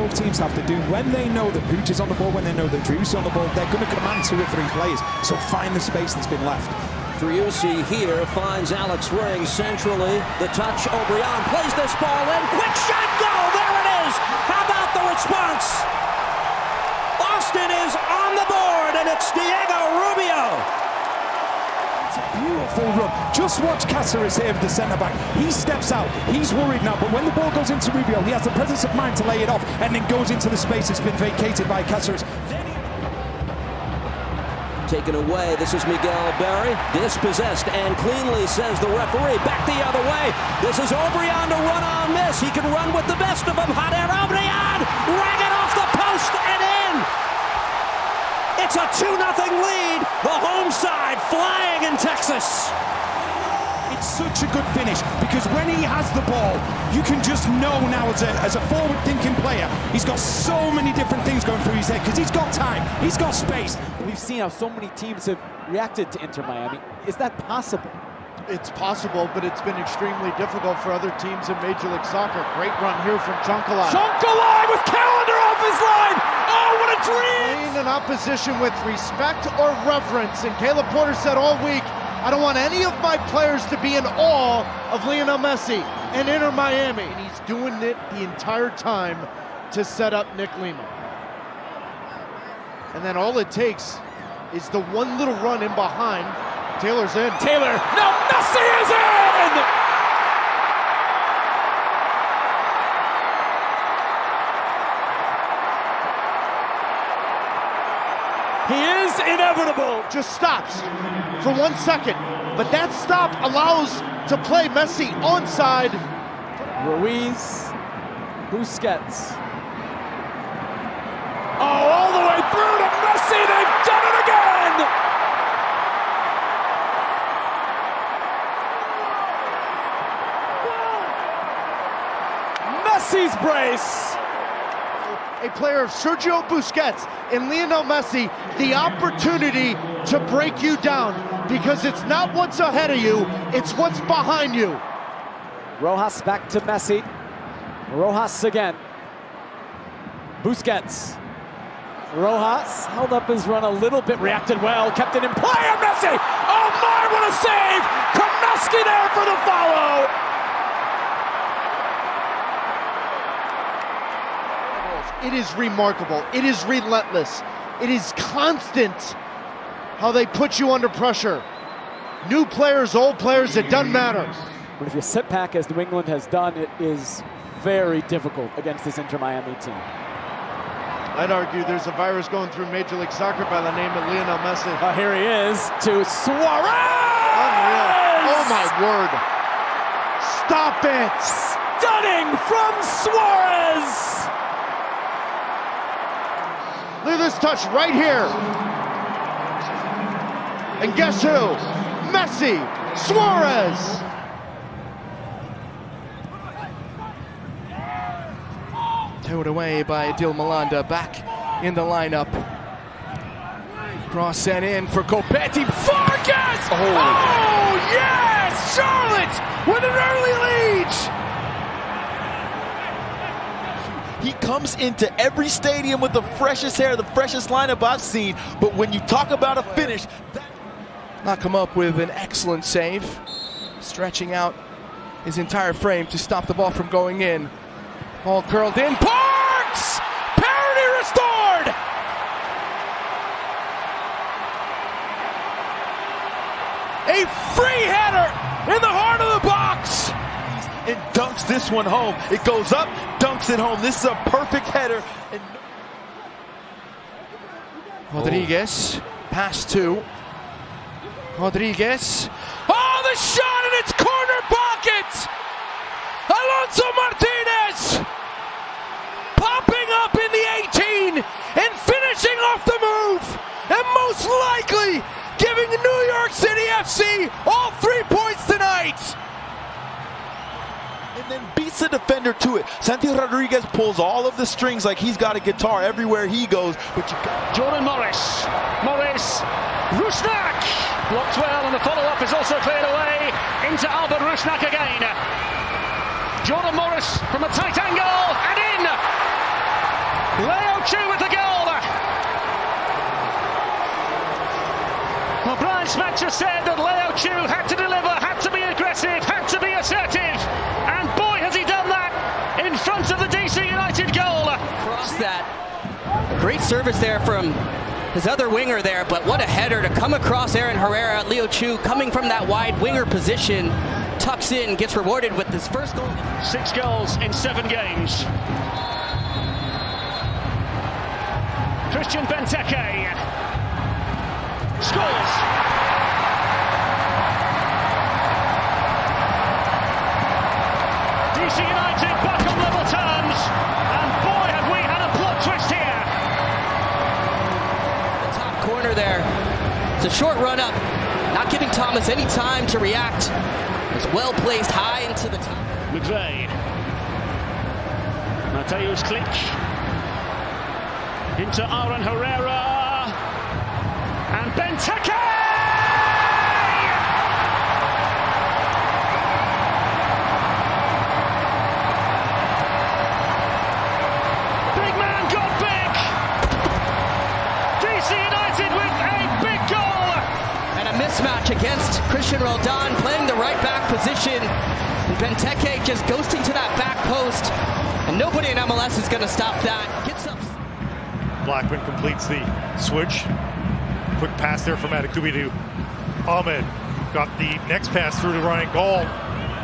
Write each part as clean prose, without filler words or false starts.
both teams have to do, when they know that Pooch is on the ball, when they know that Drew's on the ball, they're going to command 2 or 3 players. So find the space that's been left. Driussi here finds Alex Ring centrally. The touch, O'Brien plays this ball in. Quick shot, goal! There it is! How about the response? Austin is on the board, and it's Diego Rubio. It's a beautiful run. Just watch Cáceres here, the centre-back. He steps out. He's worried now, but when the ball goes into Rubio, he has the presence of mind to lay it off, and then goes into the space that's been vacated by Cáceres. Taken away, this is Miguel Berry, dispossessed and cleanly, says the referee. Back the other way, this is O'Brien to run on this. He can run with the best of them. Hot air, O'Brien, rang it off the post and in. It's a 2-0 lead, the home side flying in Texas. It's such a good finish, because when he has the ball, you can just know now as a forward-thinking player, he's got so many different things going through his head, because he's got time, he's got space. We've seen how so many teams have reacted to Inter Miami. Is that possible? It's possible, but it's been extremely difficult for other teams in Major League Soccer. Great run here from Chunkalai. Chunkalai with Calendar off his line! Oh, what a dream! Playing an opposition with respect or reverence, and Caleb Porter said all week, I don't want any of my players to be in awe of Lionel Messi and Inter Miami. And he's doing it the entire time to set up Nick Lima. And then all it takes is the one little run in behind. Taylor's in. Taylor, no, Messi is in! He is inevitable. Just stops for 1 second, but that stop allows to play Messi onside. Ruiz, Busquets. Oh, all the way through to Messi, they've done it again! Messi's brace. A player of Sergio Busquets and Lionel Messi, the opportunity to break you down, because it's not what's ahead of you, it's what's behind you. Rojas back to Messi. Rojas again. Busquets. Rojas held up his run a little bit, reacted well, kept it in play, and Messi! Oh my, what a save! Kaminsky there for the follow! It is remarkable. It is relentless. It is constant how they put you under pressure. New players, old players, it doesn't matter. But if you sit back as New England has done, it is very difficult against this Inter Miami team. I'd argue there's a virus going through Major League Soccer by the name of Lionel Messi. Here he is to Suarez! Unreal. Oh my word. Stop it! Stunning from Suarez! Look at this touch right here. And guess who? Messi, Suarez. Towed away by Adil Malanda, back in the lineup. Cross sent in for Copetti. Vargas! Oh yes! Charlotte with an early lead! He comes into every stadium with the freshest hair, the freshest lineup I've seen. But when you talk about a finish, Not come up with an excellent save, stretching out his entire frame to stop the ball from going in. Ball curled in. Parks! Parity restored! A free header in the heart of the box! and dunks this one home. It goes up, dunks it home. This is a perfect header. And Rodriguez, pass to Rodriguez. Oh, the shot in its corner pocket! Alonso Martinez popping up in the 18 and finishing off the move, and most likely giving New York City FC all 3 points tonight. and then beats the defender to it. Santi Rodriguez pulls all of the strings like he's got a guitar everywhere he goes. But you got Jordan Morris, Rusnak blocked well, and the follow-up is also cleared away into Albert Rusnak again. Jordan Morris from a tight angle and in. match has said that Leo Chu had to deliver, had to be aggressive, had to be assertive, and boy has he done that in front of the DC United goal. Cross that. Great service there from his other winger there, but what a header to come across Aaron Herrera. Leo Chu coming from that wide winger position, tucks in, gets rewarded with his first goal. 6 goals in 7 games. Christian Benteke scores. DC United back on level terms, and boy have we had a plot twist here. The top corner there. It's a short run up, not giving Thomas any time to react. It's well placed high into the top. McVeigh. Mateusz Klich. Into Aaron Herrera. And Benteke! Big man got big! DC United with a big goal! And a mismatch against Christian Roldan playing the right back position. And Benteke just ghosting to that back post. And nobody in MLS is going to stop that. Gets up. Blackman completes the switch. Quick pass there from Adekubi to Ahmed. Got the next pass through to Ryan Gall.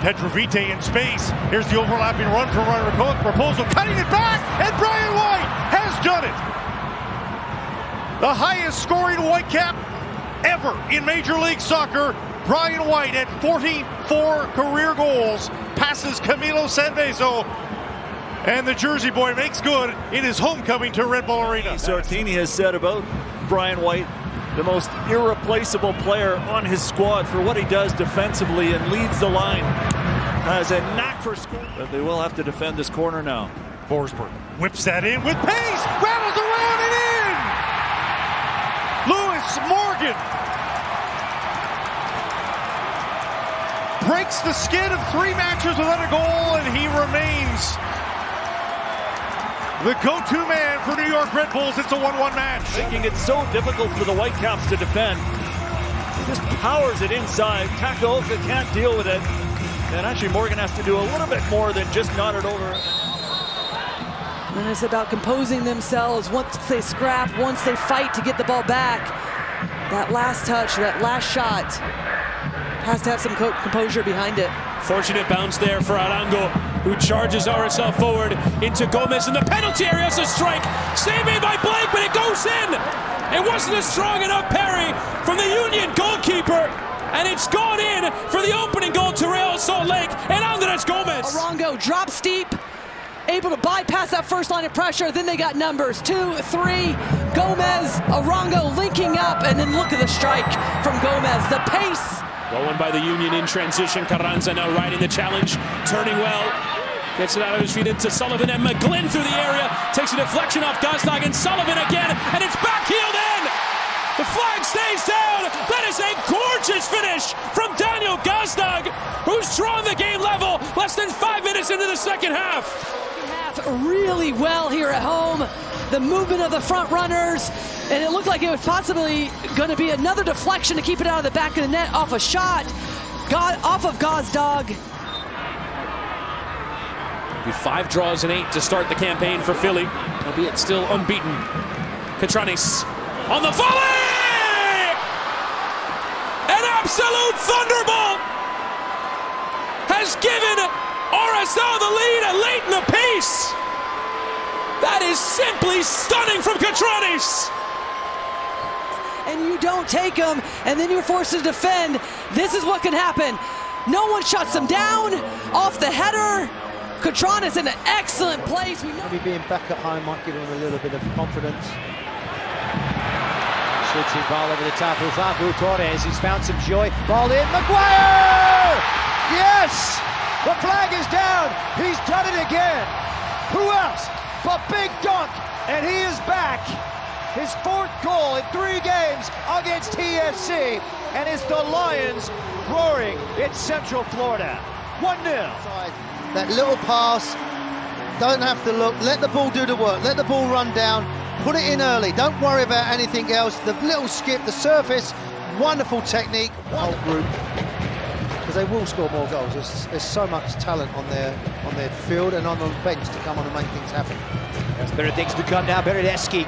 Pedrovite in space. Here's the overlapping run from Ryan Raposo, cutting it back, and Brian White has done it. The highest scoring Whitecap ever in Major League Soccer. Brian White at 44 career goals passes Camilo Sanvezo. And the Jersey boy makes good in his homecoming to Red Bull Arena. Sartini has said about Brian White, the most irreplaceable player on his squad for what he does defensively and leads the line. Has a knack for scoring. But they will have to defend this corner now. Forsberg whips that in with pace, rattles around and in! Lewis Morgan breaks the skid of 3 matches without a goal, and he remains the go-to man for New York Red Bulls. It's a 1-1 match. Making it so difficult for the Whitecaps to defend. He just powers it inside. Takaoka can't deal with it. And actually Morgan has to do a little bit more than just nod it over. And it's about composing themselves once they scrap, once they fight to get the ball back. That last touch, that last shot has to have some composure behind it. Fortunate bounce there for Arango, who charges RSL forward into Gomez in the penalty area. It's a strike. Saved by Blake, but it goes in. It wasn't a strong enough parry from the Union goalkeeper, and it's gone in for the opening goal to Real Salt Lake and Andres Gomez. Arango drops steep, able to bypass that first line of pressure. Then they got numbers 2, 3. Gomez, Arango linking up, and then look at the strike from Gomez. The pace. Going by the Union in transition. Carranza now riding the challenge, turning well. Gets it out of his feet into Sullivan, and McGlynn through the area. Takes a deflection off Gazdag, and Sullivan again, and it's backheeled in! The flag stays down! That is a gorgeous finish from Daniel Gazdag, who's drawn the game level less than 5 minutes into the second half. Really well here at home. The movement of the front runners, and it looked like it was possibly going to be another deflection to keep it out of the back of the net off a shot. Off of Gazdag. 5 draws and 8 to start the campaign for Philly, albeit still unbeaten. Catranis on the volley! An absolute thunderbolt has given RSL the lead late in the piece. That is simply stunning from Catranis. And you don't take them, and then you're forced to defend. This is what can happen. No one shuts them down off the header. Catranis in an excellent place. Maybe being back at home might give him a little bit of confidence. Switching ball over the top of Zabu Torres. He's found some joy. Ball in. Maguire! Yes! The flag is down. He's done it again. Who else but Big Dunk? And he is back. His 4th goal in 3 games against TFC. And it's the Lions roaring in Central Florida. 1-0. That little pass, don't have to look, let the ball do the work, let the ball run down, put it in early, don't worry about anything else. The little skip, the surface, Wonderful technique, whole group, because they will score more goals. There's so much talent on their field and on the bench to come on and make things happen. There's better things to come now. Bernardeschi.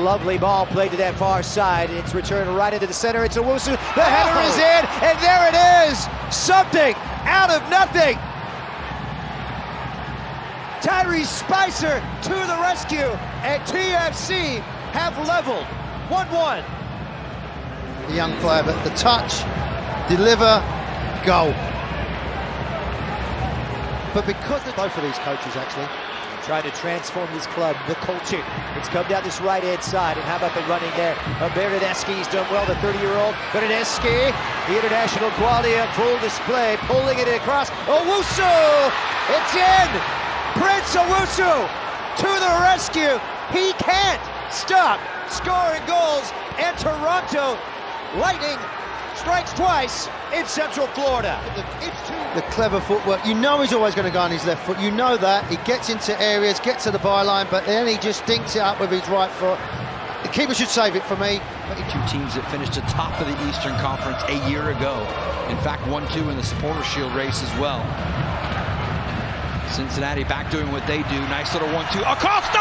Lovely ball played to that far side. It's returned right into the center. It's Owusu. The header is in, and there it is. Something out of nothing. Tyrese Spicer to the rescue, and TFC have leveled 1-1. The young player, but the touch, deliver, goal. But because of both of these coaches actually trying to transform this club, the culture. It's come down this right-hand side, and how about the running there? Bernardeschi's done well, the 30-year-old. Bernardeschi, the international quality of full display, pulling it across. Owusu! It's in! Prince Owusu to the rescue. He can't stop scoring goals, and Toronto Lightning strikes twice in Central Florida. The clever footwork. You know he's always going to go on his left foot. You know that. He gets into areas, gets to the byline, but then he just dinks it up with his right foot. The keeper should save it for me. Two teams that finished atop of the Eastern Conference a year ago. In fact, 1-2 in the Supporter Shield race as well. Cincinnati back doing what they do. Nice little 1-2. Acosta!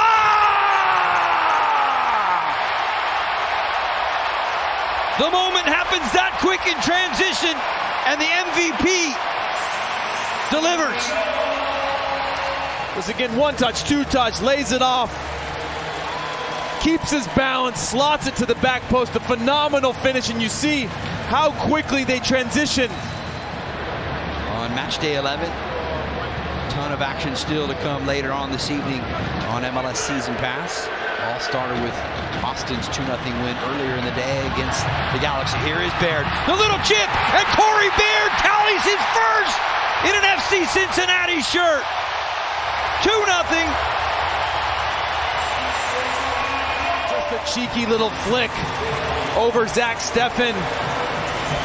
The moment happens that quick in transition, and the MVP delivers. Was again one touch, two touch, lays it off. Keeps his balance, slots it to the back post. A phenomenal finish, and you see how quickly they transition. On Matchday 11, ton of action still to come later on this evening on MLS Season Pass. All started with Austin's 2-0 win earlier in the day against the Galaxy. Here is Baird. The little chip, and Corey Baird tallies his first in an FC Cincinnati shirt. 2-0. Just a cheeky little flick over Zach Steffen.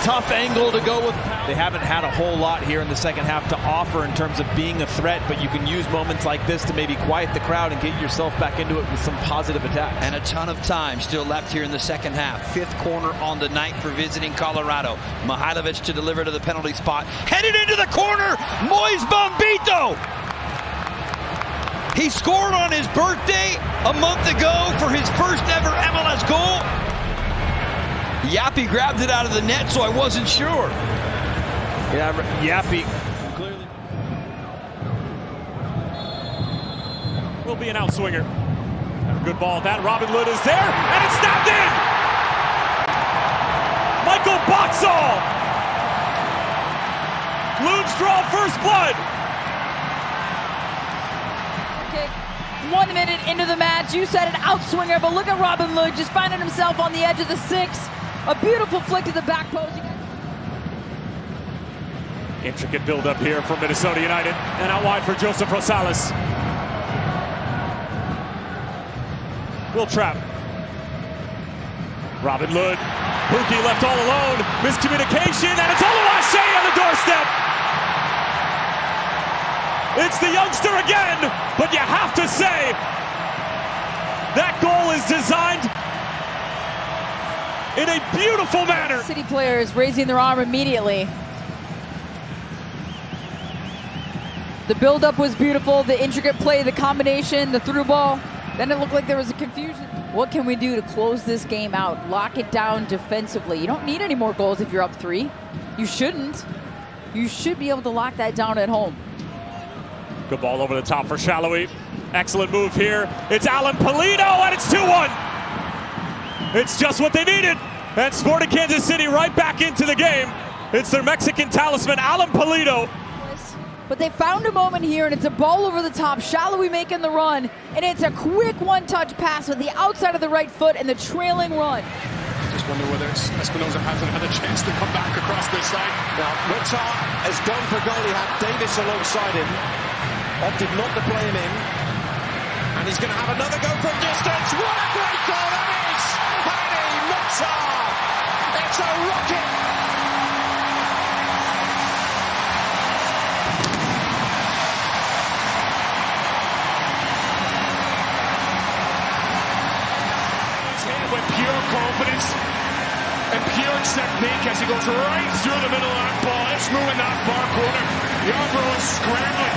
Tough angle to go with. They haven't had a whole lot here in the second half to offer in terms of being a threat, but you can use moments like this to maybe quiet the crowd and get yourself back into it with some positive attacks. And a ton of time still left here in the second half. Fifth corner on the night for visiting Colorado. Mihailovic to deliver to the penalty spot. Headed into the corner, Moise Bombito! He scored on his birthday a month ago for his first ever MLS goal. Yappy grabbed it out of the net, so I wasn't sure. Yeah, Yappy. Clearly will be an outswinger. A good ball. That Robin Lod is there, and it's snapped in. Michael Boxall. Loons draw first blood. Okay, 1 minute into the match, you said an outswinger, but look at Robin Lod just finding himself on the edge of the 6. A beautiful flick to the back post. Intricate build-up here from Minnesota United, and out wide for Joseph Rosales. Will trap. Robin Lod. Pookie left all alone. Miscommunication, and it's Oluwaseyi on the doorstep. It's the youngster again, but you have to say that goal is designed in a beautiful manner. City players raising their arm immediately. The build-up was beautiful, the intricate play, the combination, the through ball. Then it looked like there was a confusion. What can we do to close this game out? Lock it down defensively. You don't need any more goals if you're up 3. You shouldn't. You should be able to lock that down at home. Good ball over the top for Shallowy. Excellent move here. It's Alan Pulido, and it's 2-1. It's just what they needed. And Sporting Kansas City right back into the game. It's their Mexican talisman, Alan Pulido. But they found a moment here, and it's a ball over the top. Shallowy making the run, and it's a quick one-touch pass with the outside of the right foot and the trailing run. Just wonder whether Espinosa hasn't had a chance to come back across this side. Now, Mukhtar has gone for goal. He had Davis alongside him. Opted not to play him in. And he's going to have another go from distance. What a great goal that is! Hani Mukhtar! It's a rocket! He's here with pure confidence. and pure technique as he goes right through the middle of that ball. It's moving that far corner. Yarbrough is scrambling.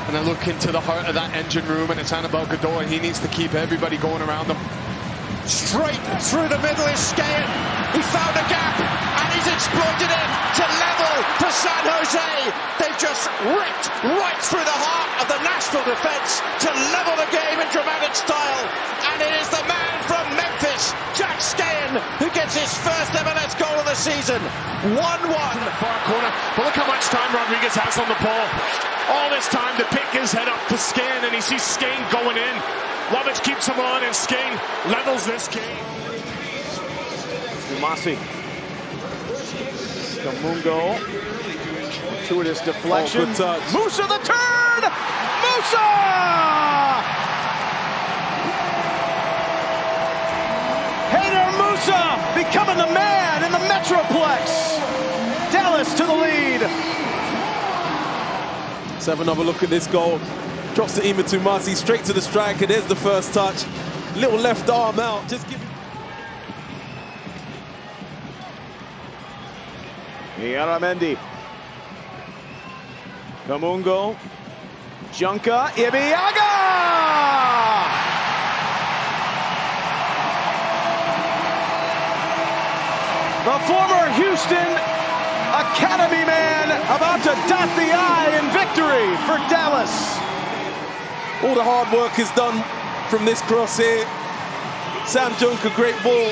And then look into the heart of that engine room, and it's Anibal Godoy. He needs to keep everybody going around him. Straight through the middle is Scayen. He found a gap and he's exploited it to level for San Jose. They've just ripped right through the heart of the Nashville defense to level the game in dramatic style. And it is the man from Memphis, Jack Scayen, who gets his first MLS goal of the season. 1-1. In the far corner. But look how much time Rodriguez has on the ball. All this time to pick his head up to Scayen, and he sees Scayen going in. Lovitz keeps him on, and Scayen levels this game. Umasi. Kamungo. Fortuitous deflection. Musa the turn! Musa! Hader Musa becoming the man in the Metroplex. Dallas to the lead. Let's have another look at this goal. Drops to Ima Tumasi straight to the striker. There's the first touch. Little left arm out. Just give. Yaramendi. Kamungo. Junka. Ibiaga! The former Houston Academy man about to dot the I in victory for Dallas. All the hard work is done from this cross here. Sam Junka, great ball.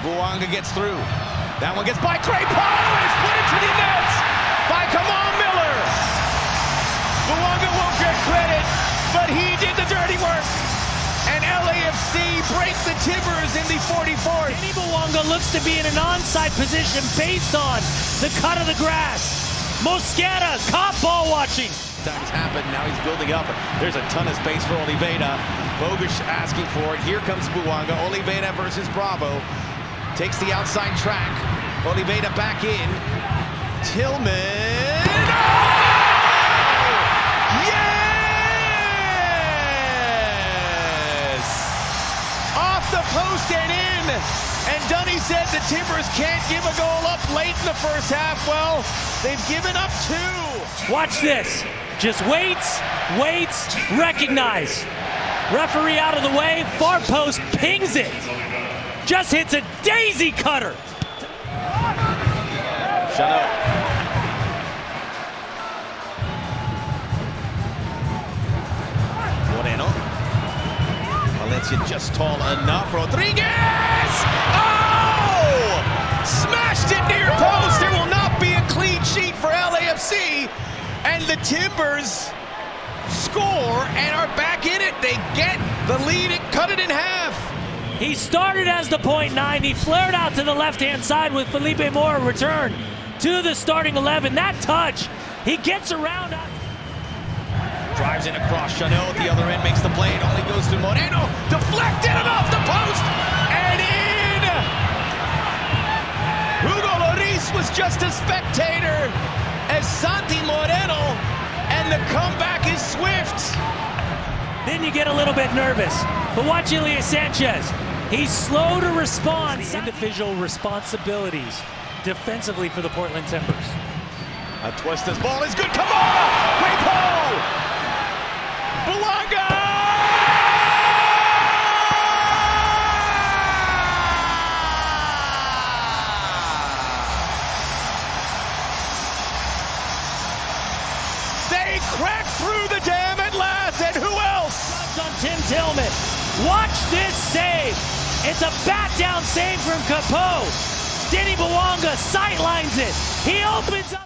Bouanga gets through. That one gets by Crapo, and it's put into the nets by Kamal Miller. Bouanga won't get credit, but he did the dirty work. And LAFC break the Timbers in the 44th. Danny Bouanga looks to be in an onside position based on the cut of the grass. Mosqueda caught ball watching. Times happened, now he's building up. There's a ton of space for Oliveira. Bogusz asking for it. Here comes Bouanga. Oliveira versus Bravo. Takes the outside track. Oliveira back in. Tillman. Oh! Yes! Off the post and in. And Dunny said the Timbers can't give a goal up late in the first half. Well, they've given up 2. Watch this. Just waits, recognize. Referee out of the way, far post pings it. Just hits a daisy cutter. Chanel. Moreno. Valencia just tall enough. Rodriguez! Oh! Smashed it near post. There will not be a clean sheet for LAFC. And the Timbers score and are back in it. They get the lead and cut it in half. He started as the .9. He flared out to the left-hand side with Felipe Mora return to the starting 11. That touch, he gets around. Drives in across. Chanel at the other end makes the play. It only goes to Moreno. Deflected and off the post. And in. Hugo Lloris was just a spectator as Santi Moreno, and the comeback is swift. Then you get a little bit nervous. But watch Elias Sanchez. He's slow to respond. The individual responsibilities defensively for the Portland Timbers. A twist, this ball is good. Come on! Great ball! Bouanga! They crack through the dam at last, and who else? On Tim Tillman. Watch this save. It's a bat-down save from Capo. Danny Bouanga sightlines it. He opens up.